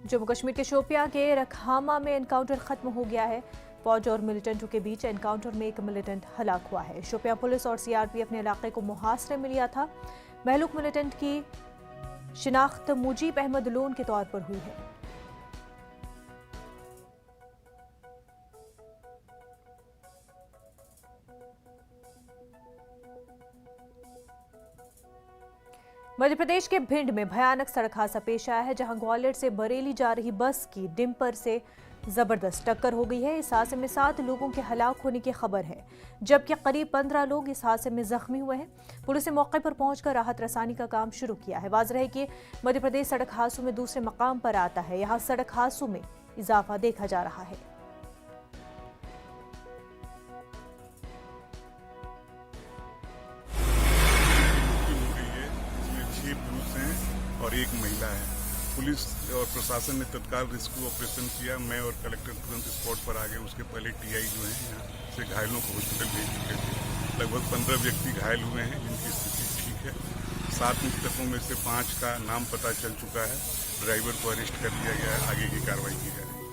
जम्मू कश्मीर के शोपियां के रखामा में एनकाउंटर खत्म हो गया है। फौज और मिलिटेंटों के बीच एनकाउंटर में एक मिलिटेंट हलाक हुआ है। शोपियां पुलिस और सीआरपीएफ ने इलाके को मुहासरे में लिया था। महलूक मिलिटेंट की शिनाख्त मुजीब अहमद लोन के तौर पर हुई है। मध्य प्रदेश के भिंड में भयानक सड़क हादसा पेश आया है, जहां ग्वालियर से बरेली जा रही बस की डिंपर से जबरदस्त टक्कर हो गई है। इस हादसे में 7 लोगों के हलाक होने की खबर है, जबकि करीब 15 लोग इस हादसे में जख्मी हुए हैं। पुलिस ने मौके पर पहुंचकर राहत रसानी का काम शुरू किया है। वाज़ेह है कि मध्य प्रदेश सड़क हादसों में दूसरे मकाम पर आता है। यहां सड़क हादसों में इजाफा देखा जा रहा है। और एक महिला है। पुलिस और प्रशासन ने तत्काल रेस्क्यू ऑपरेशन किया। मैं और कलेक्टर तुरंत स्पॉट पर आ गए। उसके पहले टीआई जो है यहाँ से घायलों को हॉस्पिटल भेज चुके थे। लगभग 15 व्यक्ति घायल हुए हैं, जिनकी स्थिति ठीक है। 7 मृतकों में से 5 का नाम पता चल चुका है। ड्राइवर को अरेस्ट कर लिया गया है। आगे की कार्रवाई की जा रही है।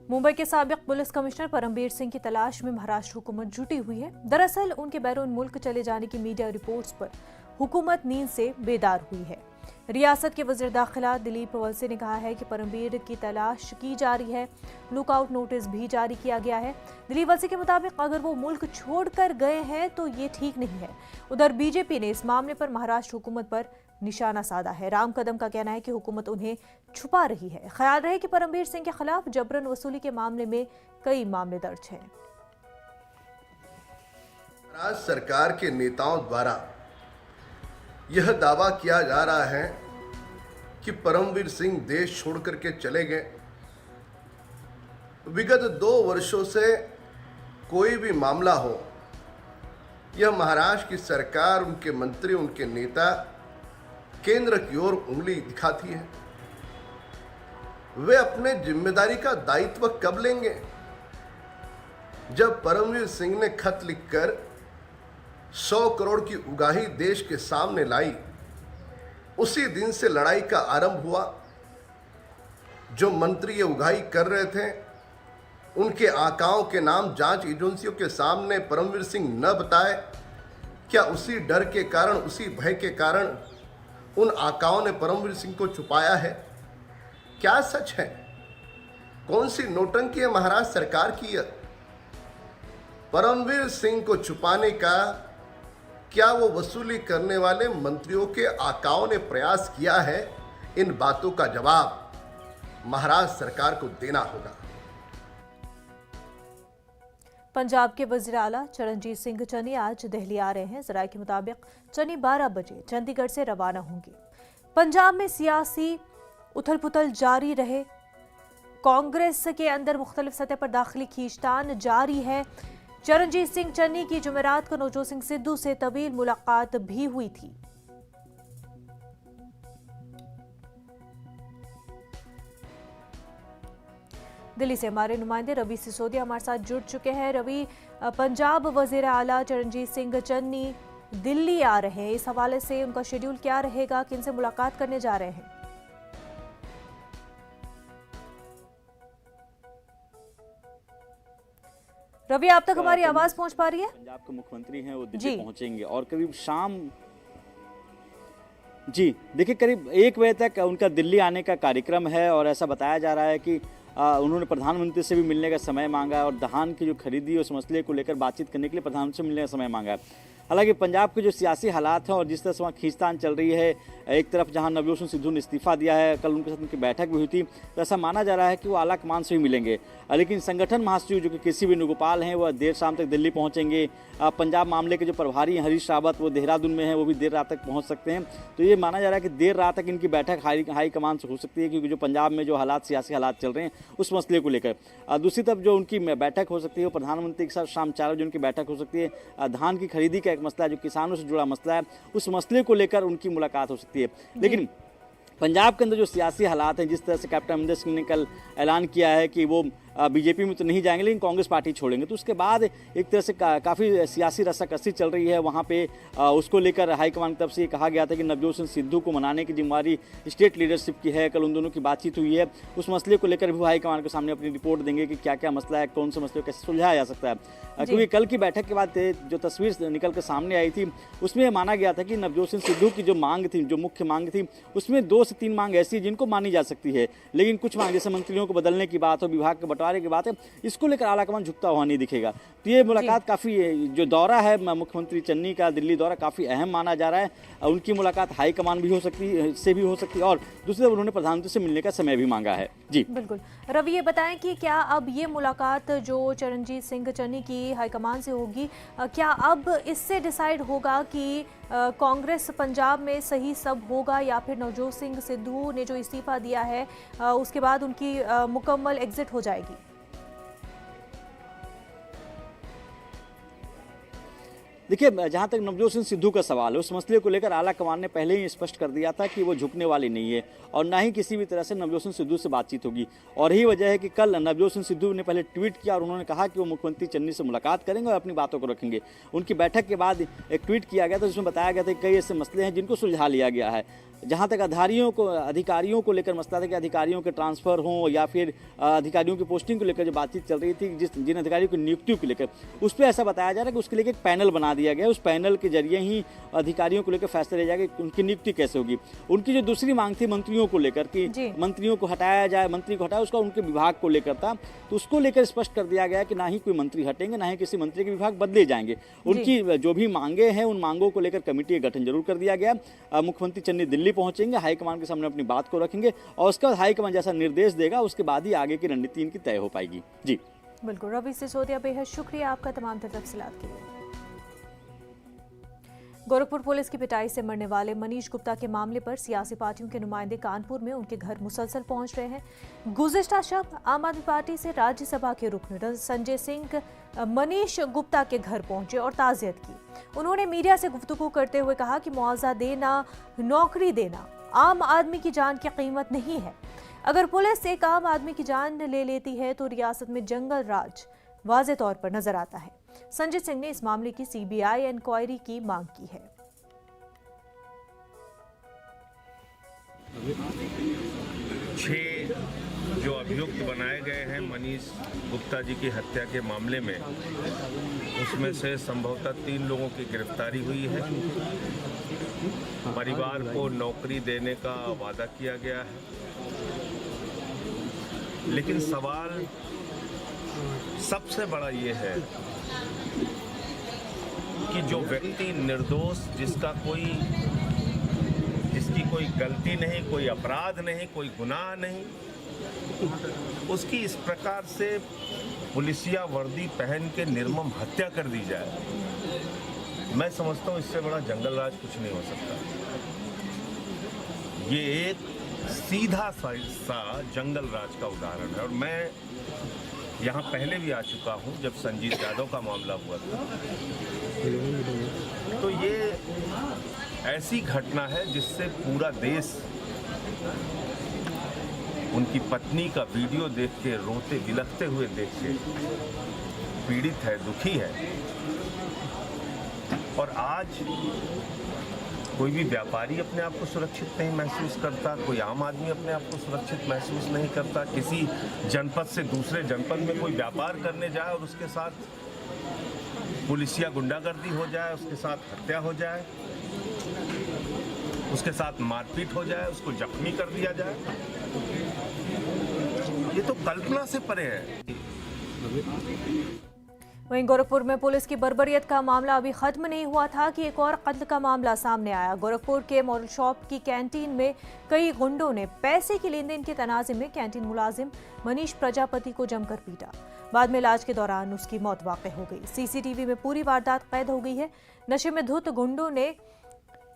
मुंबई के साबिक पुलिस कमिश्नर परमबीर सिंह की तलाश में महाराष्ट्र हुकूमत जुटी हुई है। दरअसल उनके बैरून मुल्क चले जाने की मीडिया रिपोर्ट्स पर हुकूमत नींद से बेदार हुई है। रियासत के वज़ीर दाखिला दिलीप वलसे ने कहा है कि परमबीर की तलाश की जा रही है। लुकआउट नोटिस भी जारी किया गया है। दिलीप वलसे के मुताबिक अगर वो मुल्क छोड़कर गए हैं तो ये ठीक नहीं है। उधर बीजेपी ने इस मामले पर महाराष्ट्र हुकूमत पर निशाना साधा है। राम कदम का कहना है कि हुकूमत उन्हें छुपा रही है। ख्याल रहे कि परमबीर सिंह के खिलाफ जबरन वसूली के मामले में कई मामले दर्ज हैं। राज्य सरकार के नेताओं द्वारा यह दावा किया जा रहा है कि परमबीर सिंह देश छोड़ करके चले गए। विगत 2 वर्षों से कोई भी मामला हो, यह महाराष्ट्र की सरकार, उनके मंत्री, उनके नेता केंद्र की ओर उंगली दिखाती है। वे अपने जिम्मेदारी का दायित्व कब लेंगे? जब परमबीर सिंह ने खत लिखकर 100 करोड़ की उगाही देश के सामने लाई, उसी दिन से लड़ाई का आरंभ हुआ। जो मंत्री ये उगाही कर रहे थे, उनके आकाओं के नाम जांच एजेंसियों के सामने परमबीर सिंह न बताए। क्या उसी डर के कारण, उसी भय के कारण उन आकाओं ने परमबीर सिंह को छुपाया है? क्या सच है? कौन सी नौटंकी है महाराष्ट्र सरकार की? परमबीर सिंह को छुपाने का क्या वो वसूली करने वाले मंत्रियों के आकाओं ने प्रयास किया है? इन बातों का जवाब महाराष्ट्र सरकार को देना होगा। पंजाब के वज़ीर आला चरणजीत सिंह चन्नी आज दिल्ली आ रहे हैं। ज़राए के मुताबिक चन्नी 12 बजे चंडीगढ़ से रवाना होंगे। पंजाब में सियासी उथल पुथल जारी रहे। कांग्रेस के अंदर मुख्तलिफ सतह पर दाखिली खींचतान जारी है। चरणजीत सिंह चन्नी की जुमेरात को नवजोत सिंह सिद्धू से तवील मुलाकात भी हुई थी। दिल्ली से हमारे नुमाइंदे रवि सिसोदिया हमारे साथ जुड़ चुके हैं। रवि, पंजाब वज़ीर आला चरणजीत सिंह चन्नी दिल्ली आ रहे हैं, इस हवाले से उनका शेड्यूल क्या रहेगा? किनसे मुलाकात करने जा रहे हैं? रवि, आप तक हमारी आवाज पहुंच पा रही है? पंजाब के मुख्यमंत्री हैं, वो दिल्ली पहुंचेंगे और करीब शाम जी देखिए करीब 1 बजे तक उनका दिल्ली आने का कार्यक्रम है। और ऐसा बताया जा रहा है कि उन्होंने प्रधानमंत्री से भी मिलने का समय मांगा है और धान की जो खरीदी उस मसले को लेकर बातचीत करने के लिए प्रधानमंत्री से मिलने का समय मांगा है। हालांकि पंजाब के जो सियासी हालात हैं और जिस तरह से वहाँ खींचतान चल रही है, एक तरफ जहां नवजोत सिंह सिद्धू ने इस्तीफा दिया है, कल उनके साथ उनकी बैठक भी हुई थी, तो ऐसा माना जा रहा है कि वो आला कमान से भी मिलेंगे। लेकिन संगठन महासचिव जो कि केसी वेणुगोपाल हैं, वह देर शाम तक दिल्ली पहुंचेंगे। पंजाब मामले के जो प्रभारी हैं हरीश रावत, वो देहरादून में हैं, वो भी देर रात तक पहुँच सकते हैं। तो ये माना जा रहा है कि देर रात तक इनकी बैठक हाई कमान से हो सकती है, क्योंकि जो पंजाब में जो हालात, सियासी हालात चल रहे हैं उस मसले को लेकर। दूसरी तरफ जो उनकी बैठक हो सकती है वो प्रधानमंत्री के साथ शाम 4 बजे उनकी बैठक हो सकती है। धान की खरीदी का एक मसला, जो किसानों से जुड़ा मसला है, उस मसले को लेकर उनकी मुलाकात हो सकती है। लेकिन पंजाब के अंदर जो सियासी हालात हैं, जिस तरह से कैप्टन अमरिंदर सिंह ने कल ऐलान किया है कि वो बीजेपी में तो नहीं जाएंगे लेकिन कांग्रेस पार्टी छोड़ेंगे। तो उसके बाद एक तरह से काफ़ी सियासी रस्साकसी चल रही है वहाँ पे। उसको लेकर हाईकमान की तरफ से ये कहा गया था कि नवजोत सिंह सिद्धू को मनाने की जिम्मेदारी स्टेट लीडरशिप की है। कल उन दोनों की बातचीत हुई है, उस मसले को लेकर भी हाईकमान के सामने अपनी रिपोर्ट देंगे कि क्या क्या मसला है, कौन से मसले को कैसे सुलझाया जा सकता है। क्योंकि कल की बैठक के बाद जो तस्वीर निकल कर सामने आई थी उसमें माना गया था कि नवजोत सिंह सिद्धू की जो मांग थी, जो मुख्य मांग थी, उसमें 2 से 3 मांग ऐसी जिनको मानी जा सकती है, लेकिन कुछ मांग जैसे मंत्रियों को बदलने की बात हो, विभाग के बंटवारे की बात है, इसको लेकर आलाकमान झुकता हुआ नहीं दिखेगा। तो ये मुलाकात काफ़ी, जो दौरा है मुख्यमंत्री चन्नी का दिल्ली दौरा, काफ़ी अहम माना जा रहा है। उनकी मुलाकात हाईकमान भी हो सकती है और दूसरी तरफ उन्होंने प्रधानमंत्री से मिलने का समय भी मांगा है। जी बिल्कुल। रवि, ये बताएं कि क्या अब ये मुलाकात जो चरणजीत सिंह चन्नी की हाईकमान से होगी, क्या अब इससे डिसाइड होगा कि कांग्रेस पंजाब में सही सब होगा या फिर नवजोत सिंह सिद्धू ने जो इस्तीफा दिया है उसके बाद उनकी मुकम्मल एग्जिट हो जाएगी? देखिए, जहाँ तक नवजोत सिंह सिद्धू का सवाल है, उस मसले को लेकर आला कमान ने पहले ही स्पष्ट कर दिया था कि वो झुकने वाली नहीं है और ना ही किसी भी तरह से नवजोत सिंह सिद्धू से बातचीत होगी। और यही वजह है कि कल नवजोत सिंह सिद्धू ने पहले ट्वीट किया और उन्होंने कहा कि वो मुख्यमंत्री चन्नी से मुलाकात करेंगे और अपनी बातों को रखेंगे। उनकी बैठक के बाद एक ट्वीट किया गया था जिसमें बताया गया था कि कई ऐसे मसले हैं जिनको सुलझा लिया गया है। जहाँ तक अधिकारियों को लेकर मसला था कि अधिकारियों के ट्रांसफ़र हों या फिर अधिकारियों की पोस्टिंग को लेकर जो बातचीत चल रही थी, जिन अधिकारियों की नियुक्तियों को लेकर, उस पर ऐसा बताया जा रहा है कि उसके लिए एक पैनल बना दिया गया। उस पैनल के जरिए ही अधिकारियों को लेकर फैसला लिया जाएगा कि उनकी नियुक्ति कैसे होगी। उनकी जो दूसरी मांग थी मंत्रियों को लेकर कि मंत्रियों को हटाया जाए, मंत्री को हटाया, उसका उनके विभाग को लेकर था। तो उसको लेकर स्पष्ट कर दिया गया कि ना ही कोई मंत्री हटेंगे, ना ही किसी मंत्री के विभाग बदले जाएंगे। उनकी जो भी मांगे हैं उन मांगों को लेकर कमेटी का गठन जरूर कर दिया गया। मुख्यमंत्री चन्नी दिल्ली पहुंचेंगे, हाईकमान के सामने अपनी बात को रखेंगे और उसके बाद हाईकमान जैसा निर्देश देगा उसके बाद ही आगे की रणनीति इनकी तय हो पाएगी। जी बिल्कुल। रवि सिसोदिया, बेहद शुक्रिया आपका तमाम तफसीलात के लिए। गोरखपुर पुलिस की पिटाई से मरने वाले मनीष गुप्ता के मामले पर सियासी पार्टियों के नुमाइंदे कानपुर में उनके घर मुसलसल पहुंच रहे हैं। गुज़िश्ता शब आम आदमी पार्टी से राज्यसभा के रुकन संजय सिंह मनीष गुप्ता के घर पहुंचे और ताज़ियत की। उन्होंने मीडिया से गुफ्तगू करते हुए कहा कि मुआवजा देना, नौकरी देना आम आदमी की जान की कीमत नहीं है। अगर पुलिस एक आम आदमी की जान ले लेती है तो रियासत में जंगल राज वाज़े तौर पर नजर आता है। संजय सिंह ने इस मामले की सीबीआई इंक्वायरी की मांग की है। 6 जो अभियुक्त बनाए गए हैं मनीष गुप्ता जी की हत्या के मामले में, उसमें से संभवतः 3 लोगों की गिरफ्तारी हुई है। परिवार को नौकरी देने का वादा किया गया है, लेकिन सवाल सबसे बड़ा ये है कि जो व्यक्ति निर्दोष, जिसकी कोई गलती नहीं, कोई अपराध नहीं, कोई गुनाह नहीं, उसकी इस प्रकार से पुलिसिया वर्दी पहन के निर्मम हत्या कर दी जाए, मैं समझता हूँ इससे बड़ा जंगल राज कुछ नहीं हो सकता। ये एक सीधा सा जंगल राज का उदाहरण है और मैं यहाँ पहले भी आ चुका हूँ जब संजीत यादव का मामला हुआ था। तो ये ऐसी घटना है जिससे पूरा देश उनकी पत्नी का वीडियो देख के, रोते बिलखते हुए देख के पीड़ित है, दुखी है। और आज कोई भी व्यापारी अपने आप को सुरक्षित नहीं महसूस करता, कोई आम आदमी अपने आप को सुरक्षित महसूस नहीं करता। किसी जनपद से दूसरे जनपद में कोई व्यापार करने जाए और उसके साथ पुलिसिया गुंडागर्दी हो जाए, उसके साथ हत्या हो जाए, उसके साथ मारपीट हो जाए, उसको जख्मी कर दिया जाए, ये तो कल्पना से परे है। वहीं गोरखपुर में पुलिस की बर्बरियत का मामला अभी खत्म नहीं हुआ था कि एक और कत्ल का मामला सामने आया। गोरखपुर के मॉडल शॉप की कैंटीन में कई गुंडों ने पैसे की लेन देन के तनाज़े में कैंटीन मुलाजिम मनीष प्रजापति को जमकर पीटा। बाद में इलाज के दौरान उसकी मौत वाक़ हो गई। सीसीटीवी में पूरी वारदात कैद हो गई है। नशे में धुत गुंडों ने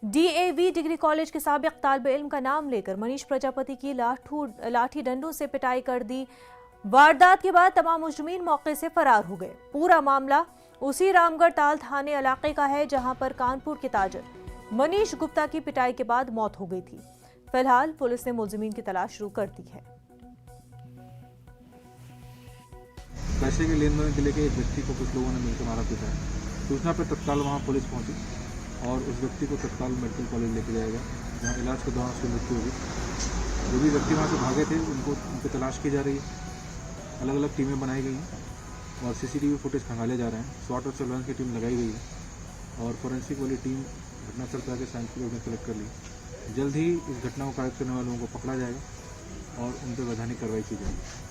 DAV डिग्री कॉलेज के साबिक तालिब इल्म का नाम लेकर मनीष प्रजापति की लाठी डंडों से पिटाई कर दी। वारदात के बाद तमाम मुजरिमीन मौके से फरार हो गए। पूरा मामला उसी रामगढ़ ताल थाने इलाके का है जहां पर कानपुर के ताजर मनीष गुप्ता की पिटाई के बाद मौत हो गई थी। फिलहाल पुलिस ने मुलजिमीन की तलाश शुरू कर दी है। पैसे के लेन देन के लेके एक व्यक्ति को कुछ लोगों ने मिलकर मारा पीटा है। सूचना पर तत्काल वहाँ पुलिस पहुँची और उस व्यक्ति को तत्काल मेडिकल कॉलेज लेके जाया गया, जहाँ इलाज के दौरान उसकी मृत्यु हुई। जो भी व्यक्ति वहाँ से भागे थे उनकी तलाश की जा रही है। अलग अलग टीमें बनाई गई हैं और CCTV फुटेज खंगाले जा रहे हैं। SWAT और सर्वेलेंस की टीम लगाई गई है और फोरेंसिक वाली टीम घटनास्थल पर आकर साइंटिफिक एविडेंस कलेक्ट कर ली। जल्द ही इस घटना को कायद करने वालों को पकड़ा जाएगा और उन पर वैधानिक कार्रवाई की जाएगी।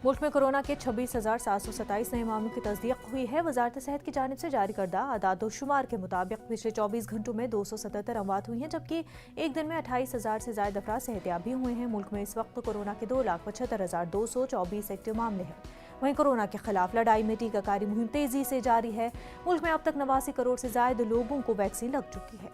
मुल्क में कोरोना के 26,727 नए मामलों की तस्दीक हुई है। वजारत सेहत की जानिब से जारी करदा आदाद-ओ-शुमार के मुताबिक पिछले 24 घंटों में 277 अमवात हुई हैं, जबकि एक दिन में 28,000 से ज्यादा अफराद सेहतियाब भी हुए हैं। मुल्क में इस वक्त कोरोना के 2,75,224 एक्टिव मामले हैं। वहीं कोरोना के खिलाफ लड़ाई में टीकाकारी मुहिम तेजी से जारी है। मुल्क में अब तक 89 करोड़ से ज्यादा लोगों को वैक्सीन लग चुकी है।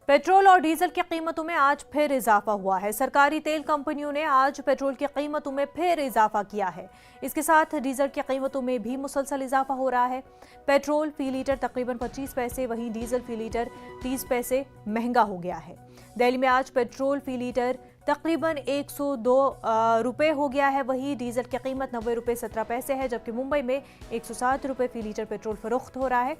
पेट्रोल और डीजल की कीमतों में आज फिर इजाफा हुआ है। सरकारी तेल कंपनियों ने आज पेट्रोल की कीमतों में फिर इजाफा किया है। इसके साथ डीजल की कीमतों में भी मुसलसल इजाफा हो रहा है। पेट्रोल फी लीटर तकरीबन 25 पैसे, वहीं डीजल फी लीटर 30 पैसे महंगा हो गया है। दिल्ली में आज पेट्रोल फी लीटर तकरीबन 102 रुपये हो गया है, वहीं डीजल की कीमत 90 रुपये 17 पैसे है, जबकि मुंबई में 107 रुपये फी लीटर पेट्रोल फरोख्त हो रहा है।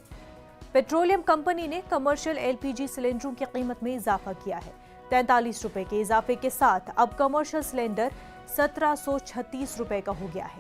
पेट्रोलियम कंपनी ने कमर्शियल LPG सिलेंडरों की कीमत में इजाफा किया है। 43 रुपए के इजाफे के साथ अब कमर्शियल सिलेंडर 1736 रुपए का हो गया है।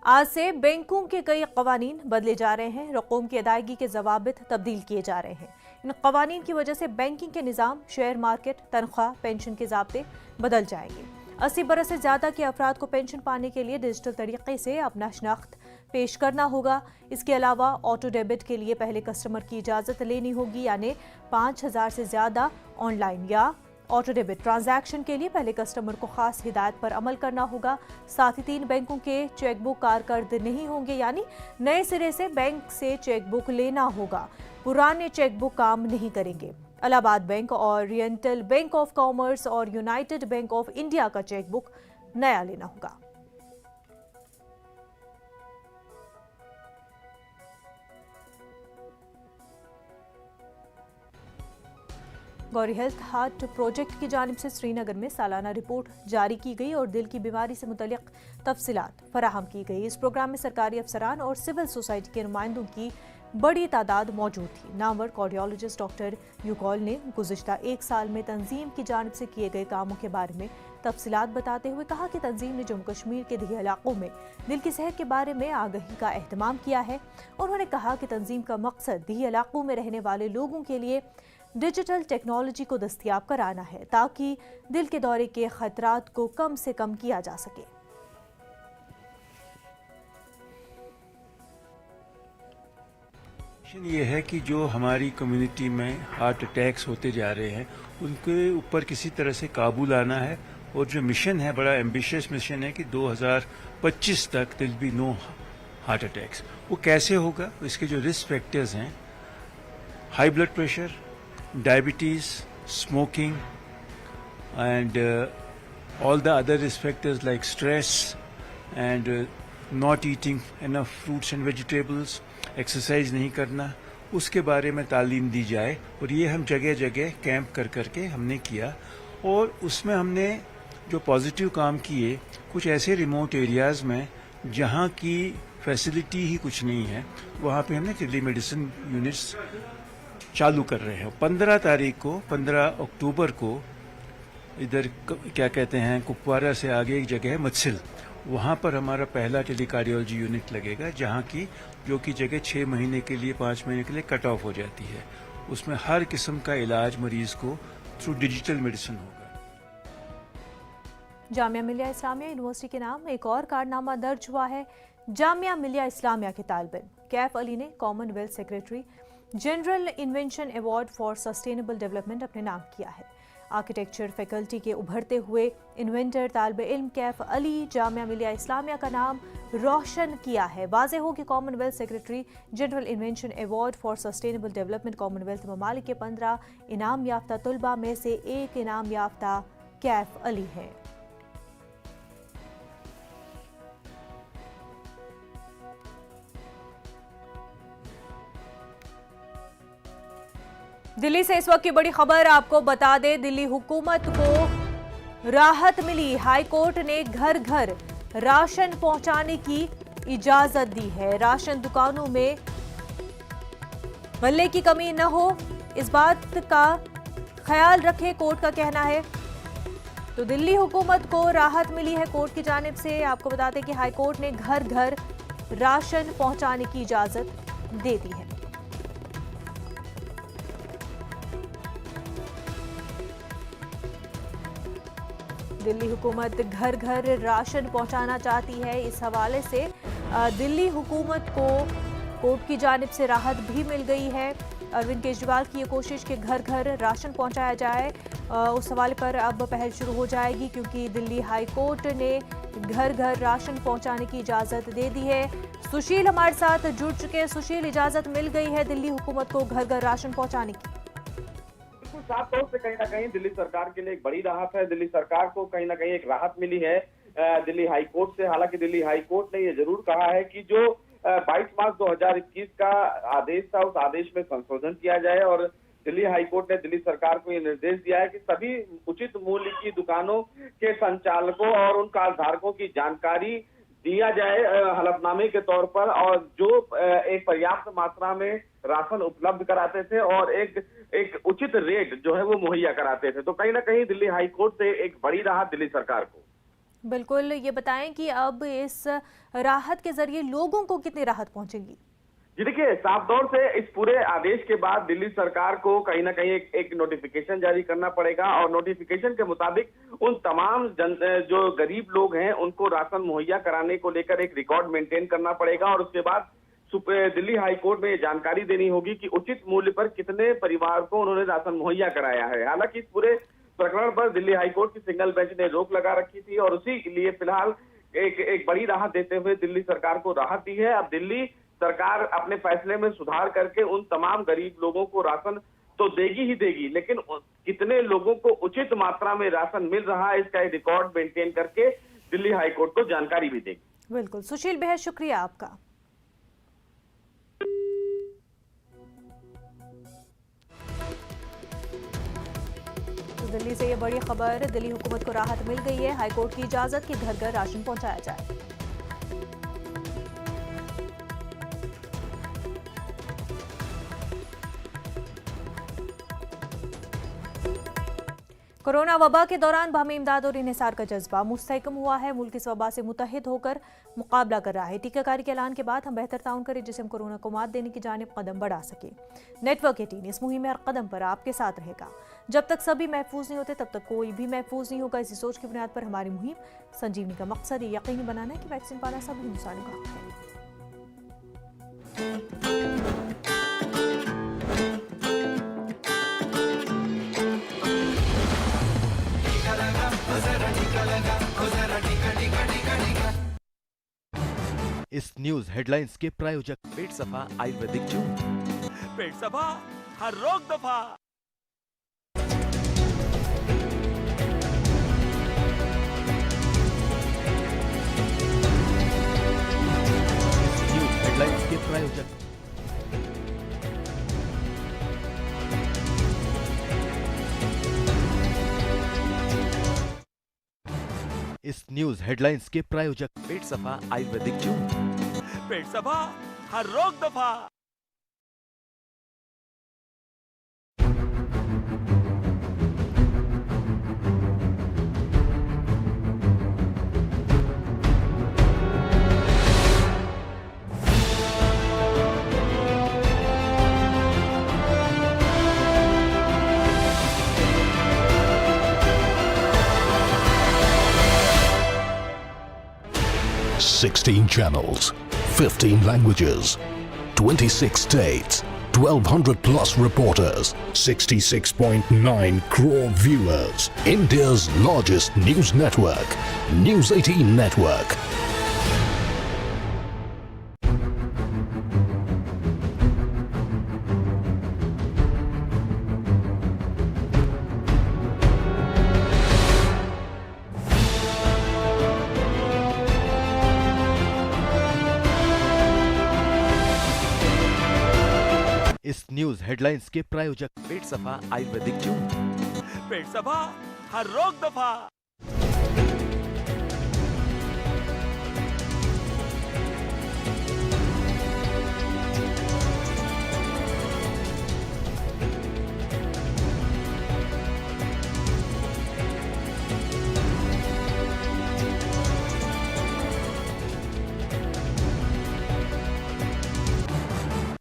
आज से बैंकों के कई कवानीन बदले जा रहे हैं। रकूम की अदायगी के जवाबित तब्दील किए जा रहे हैं। इन कवानीन की वजह से बैंकिंग के निज़ाम, शेयर मार्केट, तनख्वाह, पेंशन के ज़ाब्ते बदल जाएंगे। 80 बरस से ज्यादा के अफराद को पेंशन पाने के लिए डिजिटल तरीके से अपना शनाख्त पेश करना होगा। इसके अलावा ऑटो डेबिट के लिए पहले कस्टमर की इजाजत लेनी होगी, यानी 5,000 से ज्यादा ऑनलाइन या ऑटो डेबिट ट्रांजैक्शन के लिए पहले कस्टमर को खास हिदायत पर अमल करना होगा। साथ ही 3 बैंकों के चेकबुक कारकर्द नहीं होंगे, यानी नए सिरे से बैंक से चेकबुक लेना होगा। पुराने चेकबुक काम नहीं करेंगे। Allahabad bank, oriental bank of commerce और यूनाइटेड बैंक ऑफ इंडिया का चेकबुक नया लेना होगा। गौरी हेल्थ हार्ट प्रोजेक्ट की जानिब से श्रीनगर में सालाना रिपोर्ट जारी की गई और दिल की बीमारी से मुतल्लिक तफसीलात फराहम की गई। इस प्रोग्राम में सरकारी अफसरान और सिविल सोसाइटी के नुमाइंदों की बड़ी तादाद मौजूद थी। नामवर कार्डियोलॉजिस्ट डॉक्टर यूकॉल ने गुज़िश्ता 1 साल में तंजीम की जानिब से किए गए कामों के बारे में तफसीलात बताते हुए कहा कि तंजीम ने जम्मू कश्मीर के दिही इलाकों में दिल की सेहत के बारे में आगाही का एहतमाम किया है। उन्होंने कहा कि तंजीम का मकसद दिही इलाकों में रहने वाले लोगों के लिए डिजिटल टेक्नोलॉजी को दस्तयाब कराना है, ताकि दिल के दौरे के खतरात को कम से कम किया जा सके। ये है कि जो हमारी कम्युनिटी में हार्ट अटैक्स होते जा रहे हैं उनके ऊपर किसी तरह से काबू लाना है। और जो मिशन है, बड़ा एम्बिशियस मिशन है कि 2025 तक दिल बी नो हार्ट अटैक्स। वो कैसे होगा? इसके जो रिस्क फैक्टर्स हैं, high blood pressure, diabetes, smoking and all the other risk factors like stress and not eating enough fruits and vegetables, exercise नहीं करना, उसके बारे में तालीम दी जाए। और ये हम जगह जगह कैंप कर करके हमने किया और उसमें हमने जो पॉजिटिव काम किए, कुछ ऐसे रिमोट एरियाज में जहाँ की फैसिलिटी ही कुछ नहीं है, वहाँ पे हमने टेलीमेडिसिन यूनिट्स चालू कर रहे हैं। 15 अक्टूबर को इधर क्या कहते हैं, कुपवारा से आगे एक जगह है मत्सिल, वहाँ पर हमारा पहला टेलीकार्डियोलॉजी यूनिट लगेगा, जहाँ की जो कि जगह 6 महीने के लिए 5 महीने के लिए कट ऑफ हो जाती है। उसमें हर किस्म का इलाज मरीज को थ्रू डिजिटल मेडिसिन होगा। जामिया मिलिया इस्लामिया यूनिवर्सिटी के नाम एक और कारनामा दर्ज हुआ है। जामिया मिलिया इस्लामिया के तालिब कैफ अली ने Commonwealth secretary general invention award for sustainable development अपने नाम किया है। आर्किटेक्चर फैकल्टी के उभरते हुए इन्वेंटर तालिब इल्म कैफ अली जामिया मिलिया इस्लामिया का नाम रोशन किया है। वाज़े हो कि Commonwealth secretary general invention award for sustainable development Commonwealth ममालिक के 15 इनाम याफ्ता तलबा में से एक इनाम याफ्ता कैफ अली है। दिल्ली से इस वक्त की बड़ी खबर आपको बता दें, दिल्ली हुकूमत को राहत मिली। हाई कोर्ट ने घर घर राशन पहुंचाने की इजाजत दी है। राशन दुकानों में गल्ले की कमी न हो, इस बात का ख्याल रखे, कोर्ट का कहना है। तो दिल्ली हुकूमत को राहत मिली है कोर्ट की जानिब से। आपको बता दें कि हाई कोर्ट ने घर घर राशन पहुंचाने की इजाजत दे दी है। दिल्ली हुकूमत घर घर राशन पहुंचाना चाहती है। इस हवाले से दिल्ली हुकूमत को कोर्ट की जानिब से राहत भी मिल गई है। अरविंद केजरीवाल की ये कोशिश कि घर घर राशन पहुंचाया जाए, उस हवाले पर अब पहल शुरू हो जाएगी, क्योंकि दिल्ली हाई कोर्ट ने घर घर राशन पहुंचाने की इजाज़त दे दी है। सुशील हमारे साथ जुड़ चुके हैं। सुशील, इजाज़त मिल गई है दिल्ली हुकूमत को घर घर राशन पहुंचाने की? साफ तौर से कहीं ना कहीं दिल्ली सरकार के लिए एक बड़ी राहत है। दिल्ली सरकार को कहीं ना कहीं एक राहत मिली है दिल्ली हाई कोर्ट से। हालांकि दिल्ली हाई कोर्ट ने ये जरूर कहा है कि जो 22 मार्च 2021 का आदेश था, उस आदेश में संशोधन किया जाए। और दिल्ली हाई कोर्ट ने दिल्ली सरकार को ये निर्देश दिया है कि सभी उचित मूल्य की दुकानों के संचालकों और उन कार्डधारकों की जानकारी दिया जाए हलफनामे के तौर पर, और जो एक पर्याप्त मात्रा में राशन उपलब्ध कराते थे और एक उचित रेट जो है वो मुहैया कराते थे। तो कहीं ना कहीं दिल्ली हाई कोर्ट से एक बड़ी राहत दिल्ली सरकार को। बिल्कुल, ये बताएं कि अब इस राहत के जरिए लोगों को कितनी राहत पहुंचेगी? जी देखिए, साफ तौर से इस पूरे आदेश के बाद दिल्ली सरकार को कहीं ना कहीं एक नोटिफिकेशन जारी करना पड़ेगा, और नोटिफिकेशन के मुताबिक उन तमाम जो गरीब लोग हैं उनको राशन मुहैया कराने को लेकर एक रिकॉर्ड मेंटेन करना पड़ेगा। और उसके बाद दिल्ली हाई कोर्ट में ये जानकारी देनी होगी कि उचित मूल्य पर कितने परिवार को उन्होंने राशन मुहैया कराया है। हालांकि इस पूरे प्रकरण पर दिल्ली हाई कोर्ट की सिंगल बेंच ने रोक लगा रखी थी, और उसी के लिए फिलहाल एक बड़ी राहत देते हुए दिल्ली सरकार को राहत दी है। अब दिल्ली सरकार अपने फैसले में सुधार करके उन तमाम गरीब लोगों को राशन तो देगी ही देगी, लेकिन कितने लोगों को उचित मात्रा में राशन मिल रहा है इसका एक रिकॉर्ड मेंटेन करके दिल्ली हाई कोर्ट को जानकारी भी देगी। बिल्कुल सुशील, बेहद शुक्रिया आपका। तो दिल्ली से ये बड़ी खबर, दिल्ली हुकूमत को राहत मिल गई है। हाईकोर्ट की इजाजत कि घर घर राशन पहुंचाया जाए। कोरोना वबा के दौरान बाहमी इमदाद और इन्हिसार का जज्बा मुस्तहकम हुआ है। मुल्क इस वबा से मुतहद होकर मुकाबला कर रहा है। टीकाकारी के ऐलान के बाद हम बेहतर ताउन करें जिससे हम कोरोना को मात देने की जानिब कदम बढ़ा सके। नेटवर्क 18 इस मुहिम में हर कदम पर आपके साथ रहेगा। जब तक सभी महफूज नहीं होते तब तक कोई भी महफूज नहीं होगा। इसी सोच की बुनियाद पर हमारी मुहिम संजीवनी का मकसद ये यकीनी बनाना है कि वैक्सीन पाना सभी इंसानों का हक है। इस न्यूज हेडलाइंस के प्रायोजक पेट सफा आयुर्वेदिक चूर्ण, पेट सफा हर रोग दफा। न्यूज हेडलाइंस के प्रायोजक इस न्यूज हेडलाइंस के प्रायोजक पेट सफा आयुर्वेदिक चूर्ण, पेट सफा हर रोग दफा। Sixteen channels, 15 languages, 26 states, 1,200 plus reporters, 66.9 crore viewers. India's largest news network, News 18 Network. इस न्यूज हेडलाइंस के प्रायोजक पेट सफा आयुर्वेदिक चूर्ण, पेट सफा हर रोग दफा।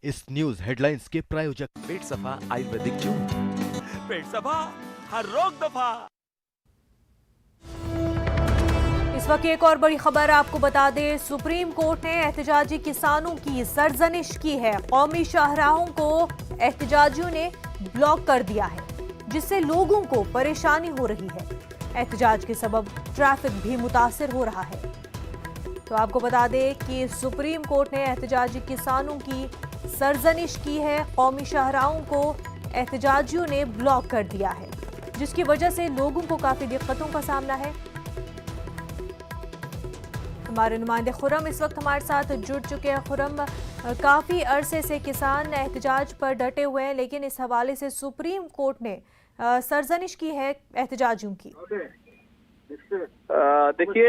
इस न्यूज हेडलाइंस के प्रायोजक पेट सफा आयुर्वेदिक चूर्ण, पेट सफा हर रोग दफा। इस वक्त एक और बड़ी खबर आपको बता दें, सुप्रीम कोर्ट ने एहतजाजी किसानों की सरजनिश की है। कौमी शाहराहों को एहतजाजियों ने ब्लॉक कर दिया है, जिससे लोगों को परेशानी हो रही है। एहतजाज के सबब ट्रैफिक भी मुतासिर हो रहा है। तो आपको बता दें कि सुप्रीम कोर्ट ने एहतजाजी किसानों की सरजनिश की है। कौमी शाहराहों को एहतजाजियों ने ब्लॉक कर दिया है, जिसकी वजह से लोगों को काफी दिक्कतों का सामना है। हमारे नुमाइंदे खुरम इस वक्त हमारे साथ जुड़ चुके हैं। खुरम, काफी अरसे से किसान एहतजाज पर डटे हुए हैं, लेकिन इस हवाले से सुप्रीम कोर्ट ने सरजनिश की है एहतजाजियों की। देखिए,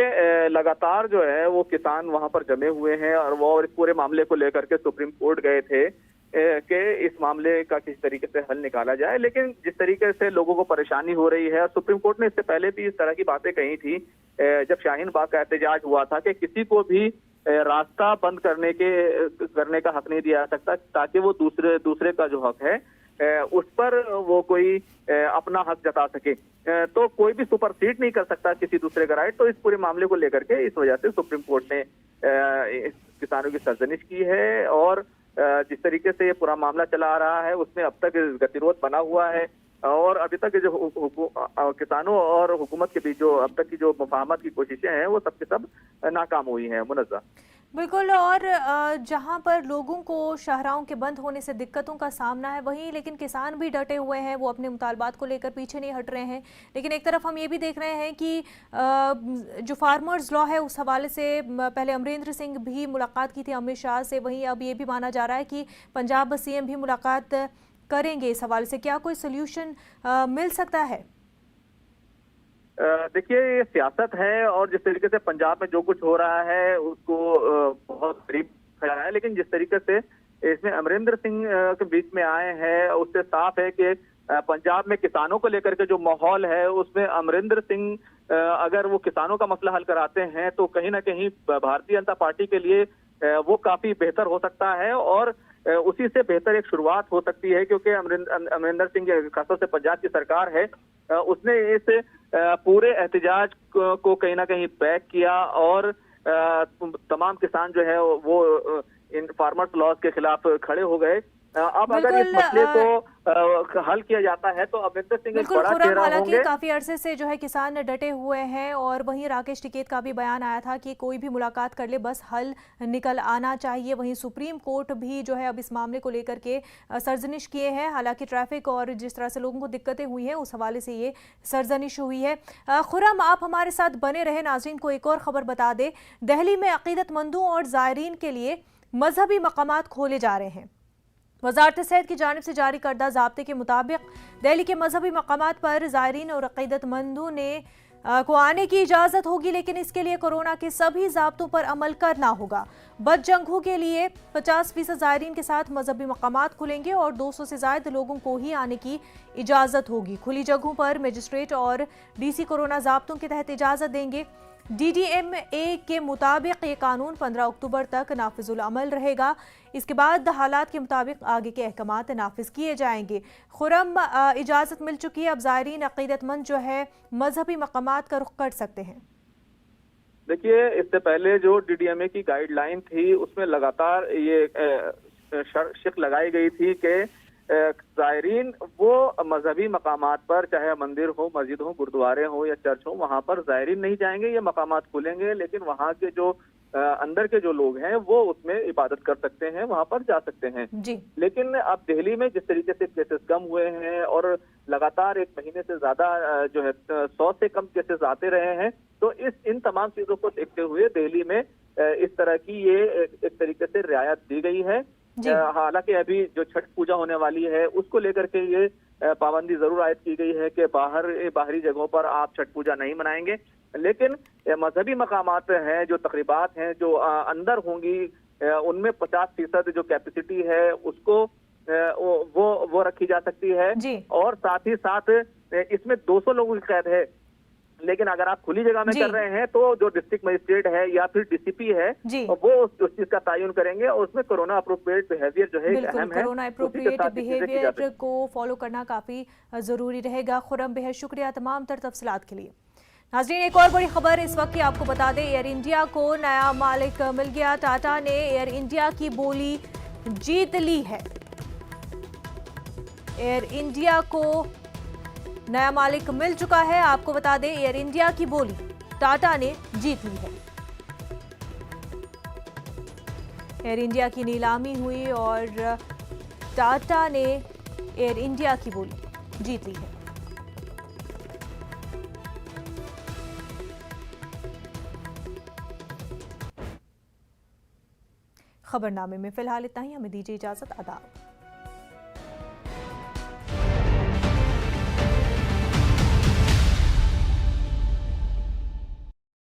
लगातार जो है वो किसान वहां पर जमे हुए हैं और वो इस पूरे मामले को लेकर के सुप्रीम कोर्ट गए थे कि इस मामले का किस तरीके से हल निकाला जाए। लेकिन जिस तरीके से लोगों को परेशानी हो रही है, सुप्रीम कोर्ट ने इससे पहले भी इस तरह की बातें कही थी जब शाहीन बाग का एहतजाज हुआ था कि किसी को भी रास्ता बंद करने का हक नहीं दिया जा सकता, ताकि वो दूसरे का जो हक है उस पर वो कोई अपना हक जता सके। तो कोई भी सुपरसीड नहीं कर सकता किसी दूसरे का राइट। तो इस पूरे मामले को लेकर के इस वजह से सुप्रीम कोर्ट ने किसानों की सरजनिश की है। और जिस तरीके से ये पूरा मामला चला आ रहा है उसमें अब तक गतिरोध बना हुआ है और अभी तक जो किसानों और हुकूमत के बीच जो अब तक की जो मुफाहमत की कोशिशें हैं वो सब के सब नाकाम हुई हैं। मुनज़्ज़ा बिल्कुल, और जहां पर लोगों को शाहराहों के बंद होने से दिक्कतों का सामना है, वहीं लेकिन किसान भी डटे हुए हैं, वो अपने मुतालबात को लेकर पीछे नहीं हट रहे हैं। लेकिन एक तरफ हम ये भी देख रहे हैं कि जो फार्मर्स लॉ है उस हवाले से पहले अमरिंदर सिंह भी मुलाकात की थी अमित शाह से, वहीं अब ये भी माना जा रहा है कि पंजाब सीएम भी मुलाकात करेंगे। इस हवाले से क्या कोई सोल्यूशन मिल सकता है? देखिए, ये सियासत है और जिस तरीके से पंजाब में जो कुछ हो रहा है उसको बहुत करीब खड़ा है। लेकिन जिस तरीके से इसमें अमरिंदर सिंह के बीच में आए हैं उससे साफ है कि पंजाब में किसानों को लेकर के जो माहौल है उसमें अमरिंदर सिंह अगर वो किसानों का मसला हल कराते हैं तो कहीं ना कहीं भारतीय जनता पार्टी के लिए वो काफी बेहतर हो सकता है और उसी से बेहतर एक शुरुआत हो सकती है। क्योंकि अमरिंदर सिंह खासतौर से पंजाब की सरकार है, उसने इस पूरे एहतजाज को कहीं ना कहीं बैक किया और तमाम किसान जो है वो इन फार्मर्स लॉज के खिलाफ खड़े हो गए। अब अगर इस मसले को हल किया जाता है तो अमरिंदर सिंह एक बड़ा चेहरा होंगे। हालांकि काफी अरसे से जो है किसान डटे हुए हैं और वहीं राकेश टिकैत का भी बयान आया था कि कोई भी मुलाकात कर ले, बस हल निकल आना चाहिए। वहीं सुप्रीम कोर्ट भी जो है अब इस मामले को लेकर के सरजनिश किए हैं। हालांकि ट्रैफिक और जिस तरह से लोगों को दिक्कतें हुई हैं उस हवाले से ये सरजनिश हुई है। खुरम, आप हमारे साथ बने रहे। नाज़रीन को एक और खबर बता दें, दिल्ली में अकीदतमंदों और ज़ायरीन के लिए मजहबी मकामात खोले जा रहे हैं। वजारत सेहत की जानिब से जारी करदा ज़ाब्ते के मुताबिक दिल्ली के मजहबी मकामात पर ज़ायरीन और अकीदतमंदों ने को आने की इजाज़त होगी, लेकिन इसके लिए कोरोना के सभी ज़ाब्तों पर अमल करना होगा। बदजंगों के लिए 50% ज़ायरीन के साथ मजहबी मकामात खुलेंगे और 200 से ज़ायद लोगों को ही आने की इजाज़त होगी। खुली जगहों पर मजिस्ट्रेट और डीसी कोरोना ज़ाब्तों के तहत इजाज़त देंगे। DDMA के मुताबिक ये कानून 15 अक्टूबर तक नाफिजुल अमल रहेगा। इसके बाद हालात के मुताबिक आगे के अहकामात नाफिज किए जाएंगे। खुरम, इजाज़त मिल चुकी है, अब ज़ायरीन अकीदतमंद जो है मजहबी मकामात का रुख कर सकते हैं। देखिए, इससे पहले जो DDMA की गाइडलाइन थी उसमें लगातार ये शर्त लगाई गई थी कि ज़ायरीन वो मजहबी मकामात पर, चाहे मंदिर हो, मस्जिद हो, गुरुद्वारे हो या चर्च हो, वहां पर ज़ायरीन नहीं जाएंगे। ये मकामात खुलेंगे लेकिन वहां के जो अंदर के जो लोग हैं वो उसमें इबादत कर सकते हैं, वहां पर जा सकते हैं जी। लेकिन अब दिल्ली में जिस तरीके से केसेस कम हुए हैं और लगातार एक महीने से ज्यादा जो है 100 से कम केसेस आते रहे हैं, तो इन तमाम चीजों को देखते हुए दिल्ली में इस तरह की ये एक तरीके से रियायत दी गई है हालांकि अभी जो छठ पूजा होने वाली है उसको लेकर के ये पाबंदी जरूर आयद की गई है कि बाहरी जगहों पर आप छठ पूजा नहीं मनाएंगे, लेकिन मजहबी मकामात हैं, जो तकरीबात हैं जो अंदर होंगी, उनमें 50% जो कैपेसिटी है उसको वो रखी जा सकती है और साथ ही साथ इसमें 200 लोगों की कैद है। लेकिन अगर आप खुली जगह में कर रहे हैं तो जो डिस्ट्रिक्ट मजिस्ट्रेट है या फिर डीसीपी है वो उस चीज का तयन करेंगे और उसमें कोरोना अप्रोप्रिएट बिहेवियर जो है अहम है। कोरोना अप्रोप्रिएट बिहेवियर को फॉलो करना काफी जरूरी रहेगा। खुर्रम, बेहद शुक्रिया तमाम तर तफसीलात के लिए। नाज़रीन, एक और बड़ी खबर इस वक्त की आपको बता दें, एयर इंडिया को नया मालिक मिल गया। टाटा ने एयर इंडिया की बोली जीत ली है। एयर इंडिया को नया मालिक मिल चुका है। आपको बता दें, एयर इंडिया की बोली टाटा ने जीत ली है। एयर इंडिया की नीलामी हुई और टाटा ने एयर इंडिया की बोली जीत ली है। खबरनामे में फिलहाल इतना ही। हमें दीजिए इजाजत। आदाब।